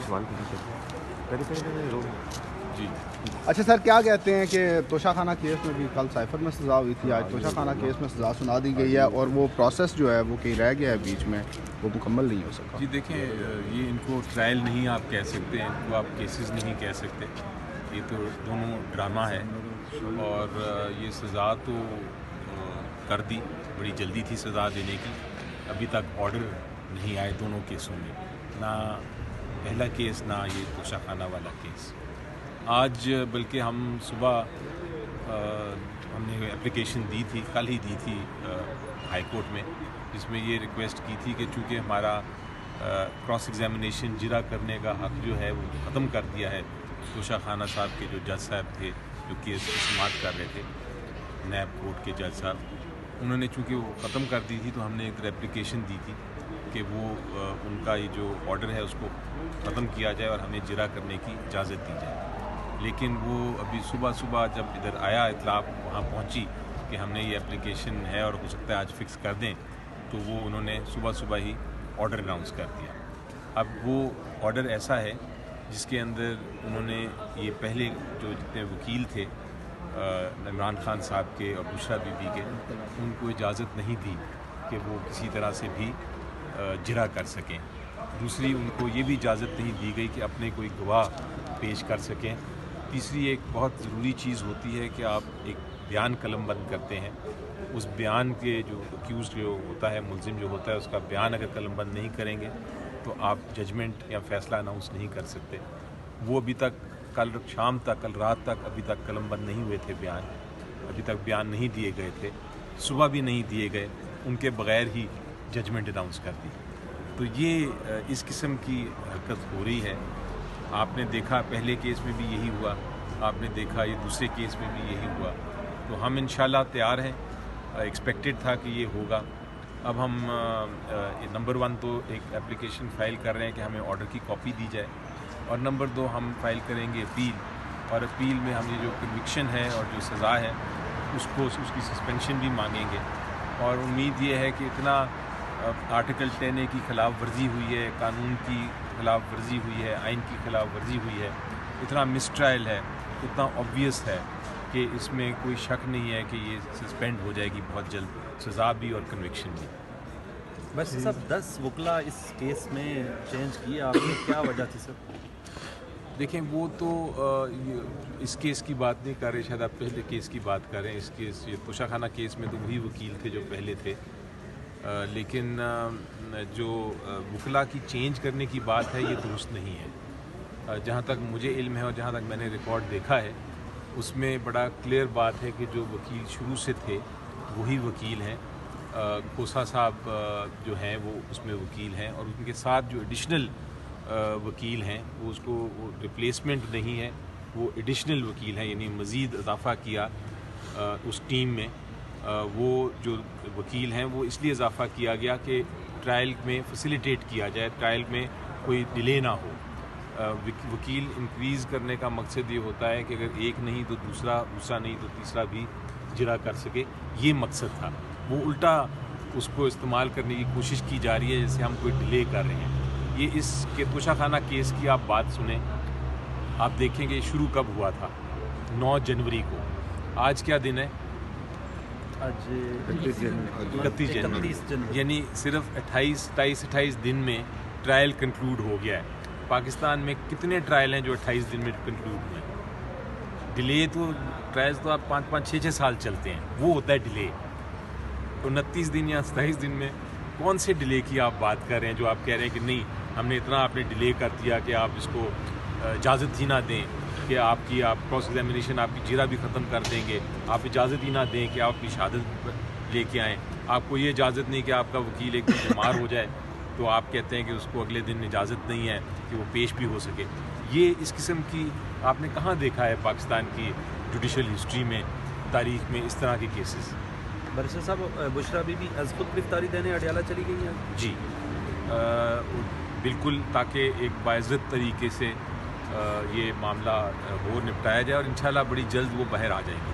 سوال پہلے جی اچھا سر، کیا کہتے ہیں کہ توشہ خانہ کیس میں بھی کل سائفر میں سزا ہوئی تھی، آج توشہ خانہ کیس میں سزا سنا دی گئی ہے اور وہ پروسیس جو ہے وہ کہیں رہ گیا ہے بیچ میں، وہ مکمل نہیں ہو سکا؟ جی دیکھیں، یہ ان کو ٹرائل نہیں آپ کہہ سکتے، ان کو آپ کیسز نہیں کہہ سکتے، یہ تو دونوں ڈرامہ ہے. اور یہ سزا تو کر دی، بڑی جلدی تھی سزا دینے کی. ابھی تک آرڈر نہیں آئے دونوں کیسوں میں، نہ پہلا کیس نہ یہ توشہ خانہ والا کیس. آج بلکہ ہم صبح ہم نے اپلیکیشن دی تھی، کل ہی دی تھی ہائی کورٹ میں، جس میں یہ ریکویسٹ کی تھی کہ چونکہ ہمارا کراس ایگزامینیشن جرا کرنے کا حق جو ہے وہ ختم کر دیا ہے توشہ خانہ صاحب کے جو جج صاحب تھے جو کیس کی سماعت کر رہے تھے، نیب کورٹ کے جج صاحب، انہوں نے چونکہ وہ ختم کر دی تھی تو ہم نے ایک اپلیکیشن دی تھی کہ وہ ان کا یہ جو آرڈر ہے اس کو ختم کیا جائے اور ہمیں جرا کرنے کی اجازت دی جائے. لیکن وہ ابھی صبح جب ادھر آیا اطلاع وہاں پہنچی کہ ہم نے یہ اپلیکیشن ہے اور ہو سکتا ہے آج فکس کر دیں، تو وہ انہوں نے صبح ہی آرڈر اناؤنس کر دیا. اب وہ آرڈر ایسا ہے جس کے اندر انہوں نے یہ پہلے جو جتنے وکیل تھے عمران خان صاحب کے اور بشرا بی بی کے، ان کو اجازت نہیں دی کہ وہ کسی طرح سے بھی جرا کر سکیں. دوسری، ان کو یہ بھی اجازت نہیں دی گئی کہ اپنے کوئی گواہ پیش کر سکیں. تیسری ایک بہت ضروری چیز ہوتی ہے کہ آپ ایک بیان قلم بند کرتے ہیں، اس بیان کے جو اکیوزڈ جو ہوتا ہے، ملزم جو ہوتا ہے، اس کا بیان اگر قلم بند نہیں کریں گے تو آپ ججمنٹ یا فیصلہ اناؤنس نہیں کر سکتے. وہ ابھی تک کل شام تک، کل رات تک ابھی تک قلم بند نہیں ہوئے تھے، بیان ابھی تک بیان نہیں دیے گئے تھے، صبح بھی نہیں دیے گئے، ان کے بغیر ہی ججمنٹ اناؤنس کر دی. تو یہ اس قسم کی حرکت ہو رہی ہے. آپ نے دیکھا پہلے کیس میں بھی یہی ہوا، آپ نے دیکھا یہ دوسرے کیس میں بھی یہی ہوا. تو ہم انشاءاللہ تیار ہیں، ایکسپیکٹڈ تھا کہ یہ ہوگا. اب ہم نمبر 1 تو ایک اپلیکیشن فائل کر رہے ہیں کہ ہمیں آرڈر کی کاپی دی جائے، اور نمبر 2 ہم فائل کریں گے اپیل، اور اپیل میں ہم یہ جو کنوکشن ہے اور جو سزا ہے اس کی سسپینشن بھی مانگیں گے. اور امید یہ ہے کہ اتنا آرٹیکل 10A کی خلاف ورزی ہوئی ہے، قانون کی خلاف ورزی ہوئی ہے، آئین کی خلاف ورزی ہوئی ہے، اتنا مس ٹرائل ہے، اتنا آبویس ہے کہ اس میں کوئی شک نہیں ہے کہ یہ سسپینڈ ہو جائے گی بہت جلد، سزا بھی اور کنوکشن بھی. بس سب 10 وکلا اس کیس میں چینج کیے آپ نے، کیا وجہ تھی سر؟ دیکھیں، وہ تو اس کیس کی بات نہیں کر رہے، شاید آپ پہلے کیس کی بات کر رہے ہیں. اس کیس یہ توشہ خانہ کیس میں تو وہی وکیل تھے جو پہلے تھے. لیکن جو وکلا کی چینج کرنے کی بات ہے یہ درست نہیں ہے. جہاں تک مجھے علم ہے اور جہاں تک میں نے ریکارڈ دیکھا ہے، اس میں بڑا کلیئر بات ہے کہ جو وکیل شروع سے تھے وہی وکیل ہیں. کوسا صاحب جو ہیں وہ اس میں وکیل ہیں، اور ان کے ساتھ جو ایڈیشنل وکیل ہیں وہ اس کو ریپلیسمنٹ نہیں ہے، وہ ایڈیشنل وکیل ہیں، یعنی مزید اضافہ کیا اس ٹیم میں. وہ جو وکیل ہیں وہ اس لیے اضافہ کیا گیا کہ ٹرائل میں فیسیلیٹیٹ کیا جائے، ٹرائل میں کوئی ڈیلے نہ ہو. وکیل انکریز کرنے کا مقصد یہ ہوتا ہے کہ اگر ایک نہیں تو دوسرا نہیں تو تیسرا بھی جرا کر سکے، یہ مقصد تھا. وہ الٹا اس کو استعمال کرنے کی کوشش کی جا رہی ہے جیسے ہم کوئی ڈیلے کر رہے ہیں. یہ اس کے توشہ خانہ کیس کی آپ بات سنیں، آپ دیکھیں گے شروع کب ہوا تھا، 9 جنوری کو. آج کیا دن ہے؟ 31 جنوری. یعنی صرف 28 دن میں ٹرائل کنکلوڈ ہو گیا ہے. پاکستان میں کتنے ٹرائل ہیں جو 28 دن میں کنکلوڈ ہوئے ہیں؟ ڈیلے تو ٹرائلز تو آپ 5-6 سال چلتے ہیں، وہ ہوتا ہے ڈیلے. 29 دن یا 27 دن میں کون سے ڈیلے کی آپ بات کر رہے ہیں جو آپ کہہ رہے ہیں کہ نہیں ہم نے اتنا آپ نے ڈیلے کر دیا کہ آپ اس کو اجازت ہی نہ دیں کہ آپ کراس ایگزامینیشن آپ کی جرا بھی ختم کر دیں گے، آپ اجازت ہی نہ دیں کہ آپ اپنی شہادت لے کے آئیں، آپ کو یہ اجازت نہیں کہ آپ کا وکیل ایک دن بیمار ہو جائے تو آپ کہتے ہیں کہ اس کو اگلے دن اجازت نہیں ہے کہ وہ پیش بھی ہو سکے. یہ اس قسم کی آپ نے کہاں دیکھا ہے پاکستان کی جوڈیشل ہسٹری میں، تاریخ میں اس طرح کے کیسز؟ برشا صاحب، بشرا بی بی از خود گرفتاری دینے اڈیالہ چلی گئی ہیں؟ جی بالکل، تاکہ ایک باعزت طریقے سے یہ معاملہ نپٹایا جائے، اور انشاءاللہ بڑی جلد وہ باہر آ جائیں گے.